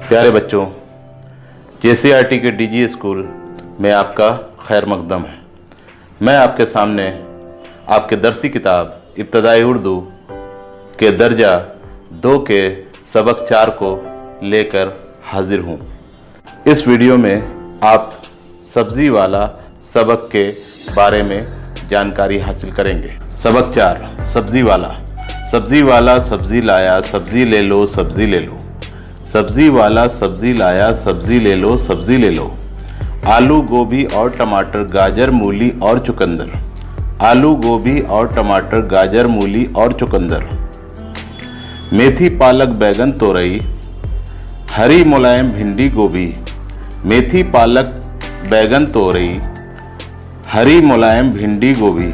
प्यारे बच्चों, JCRT के DG स्कूल में आपका खैर मकदम है। मैं आपके सामने आपके दरसी किताब इब्तदाई उर्दू के दर्जा 2 के सबक 4 को लेकर हाजिर हूँ। इस वीडियो में आप सब्जी वाला सबक के बारे में जानकारी हासिल करेंगे। सबक 4, सब्जी वाला। सब्जी वाला सब्जी लाया, सब्जी ले लो, सब्जी ले लो। सब्जी वाला सब्जी लाया, सब्जी ले लो, सब्जी ले लो। आलू, गोभी और टमाटर, गाजर, मूली और चुकंदर। आलू, गोभी और टमाटर, गाजर, मूली और चुकंदर। मेथी, पालक, बैगन, तोरई। हरी मुलायम भिंडी, गोभी। मेथी, पालक, बैगन, तोरई। हरी मुलायम भिंडी, गोभी।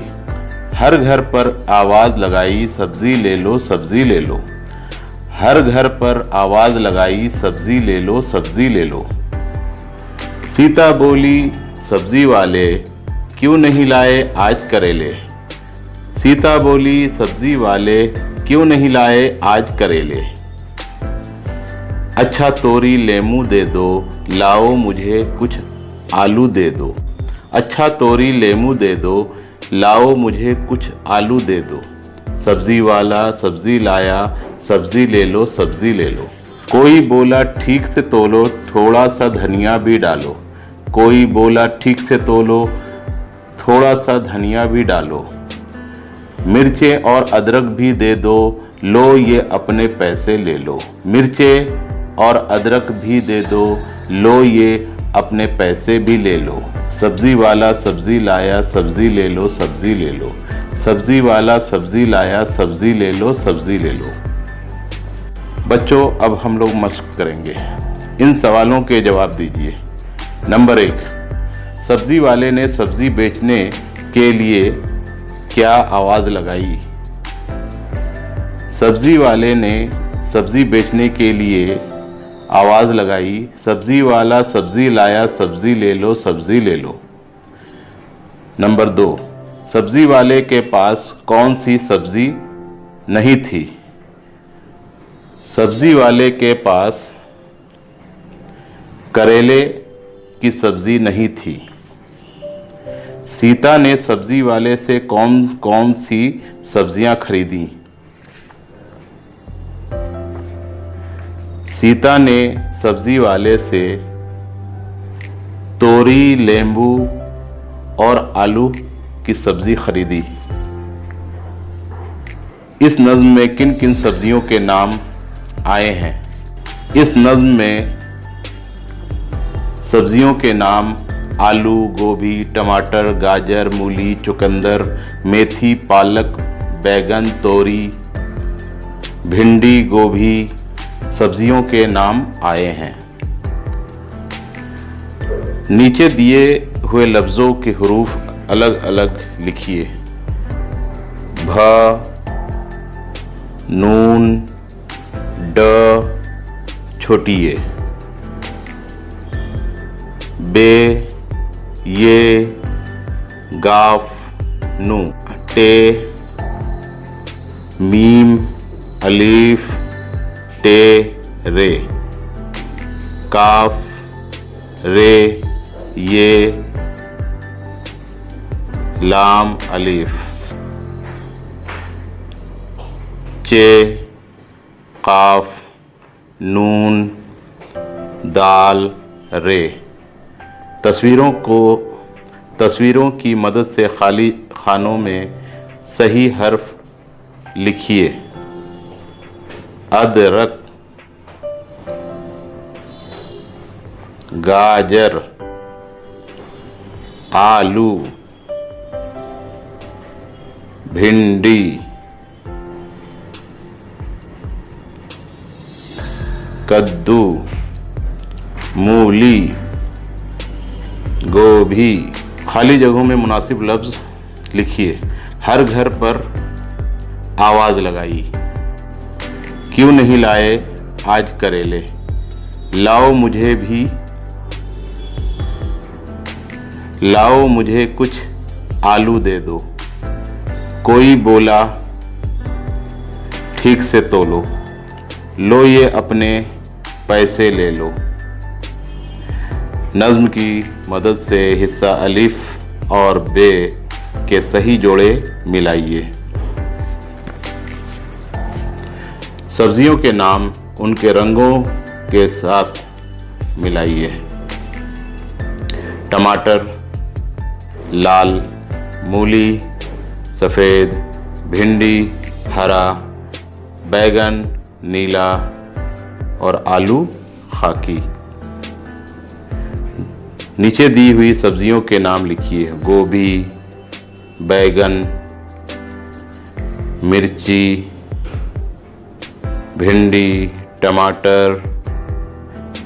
हर घर पर आवाज लगाई, सब्जी ले लो, सब्जी ले लो। हर घर पर आवाज लगाई, सब्जी ले लो, सब्जी ले लो। सीता बोली, सब्जी वाले क्यों नहीं लाए आज करेले। सीता बोली, सब्जी वाले क्यों नहीं लाए आज करेले। अच्छा तोरी लेमू दे दो, लाओ मुझे कुछ आलू दे दो। अच्छा तोरी लेमू दे दो, लाओ मुझे कुछ आलू दे दो। सब्जी वाला सब्जी लाया, सब्जी ले लो, सब्जी ले लो। कोई बोला ठीक से तोलो, थोड़ा सा धनिया भी डालो। कोई बोला ठीक से तोलो, थोड़ा सा धनिया भी डालो। मिर्चें और अदरक भी दे दो, लो ये अपने पैसे ले लो। मिर्चें और अदरक भी दे दो, लो ये अपने पैसे भी ले लो। सब्जी वाला सब्जी लाया, सब्जी ले लो, सब्जी ले लो। सब्जी वाला सब्जी लाया, सब्जी ले लो, सब्जी ले लो। बच्चों, अब हम लोग मशक करेंगे। इन सवालों के जवाब दीजिए। नंबर 1, सब्जी वाले ने सब्जी बेचने के लिए क्या आवाज लगाई। सब्जी वाले ने सब्जी बेचने के लिए आवाज लगाई। सब्जी वाला सब्जी लाया, सब्जी ले लो, सब्जी ले लो। नंबर 2, सब्जी वाले के पास कौन सी सब्जी नहीं थी। सब्जी वाले के पास करेले की सब्जी नहीं थी। सीता ने सब्जी वाले से कौन कौन सी सब्जियां खरीदी। सीता ने सब्जी वाले से तोरी, लेम्बू और आलू की सब्जी खरीदी। इस नज्म में किन किन सब्जियों के नाम आए हैं। इस नज्म में सब्जियों के नाम आलू, गोभी, टमाटर, गाजर, मूली, चुकंदर, मेथी, पालक, बैगन, तोरी, भिंडी, गोभी सब्जियों के नाम आए हैं। नीचे दिए हुए लफ्ज़ों के हुरूफ अलग अलग लिखिए। भ, नून, ड छोटी ए, बे, ये, गाफ, नू, टे, मीम, अलीफ, टे, रे, काफ, रे, ये, लाम, अलीफ, चे, काफ, नून, दाल, रे। तस्वीरों की मदद से खाली खानों में सही हर्फ लिखिए। अदरक, गाजर, आलू, भिंडी, कद्दू, मूली, गोभी। खाली जगहों में मुनासिब लफ्ज़ लिखिए। हर घर पर आवाज़ लगाई। क्यों नहीं लाए आज करेले। लाओ मुझे कुछ आलू दे दो। कोई बोला ठीक से तोलो। लो ये अपने पैसे ले लो। नज़्म की मदद से हिस्सा अलिफ और बे के सही जोड़े मिलाइए। सब्जियों के नाम उनके रंगों के साथ मिलाइए। टमाटर लाल, मूली सफ़ेद, भिंडी हरा, बैगन नीला और आलू खाकी। नीचे दी हुई सब्जियों के नाम लिखिए। गोभी, बैगन, मिर्ची, भिंडी, टमाटर,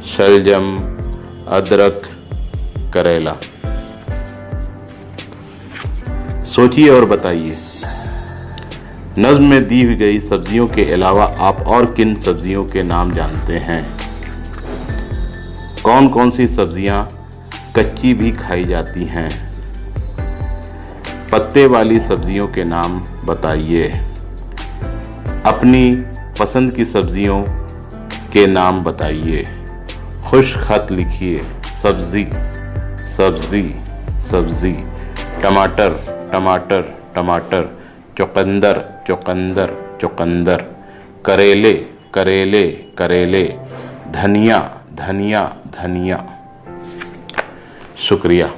शलजम, अदरक, करेला। सोचिए और बताइए, नज़्म में दी गई सब्जियों के अलावा आप और किन सब्जियों के नाम जानते हैं? कौन कौन सी सब्जियां कच्ची भी खाई जाती हैं? पत्ते वाली सब्जियों के नाम बताइए। अपनी पसंद की सब्जियों के नाम बताइए। खुश खत लिखिए। सब्जी सब्जी सब्जी, टमाटर टमाटर टमाटर, चुकंदर चुकंदर चुकंदर, करेले करेले करेले, धनिया धनिया धनिया। शुक्रिया।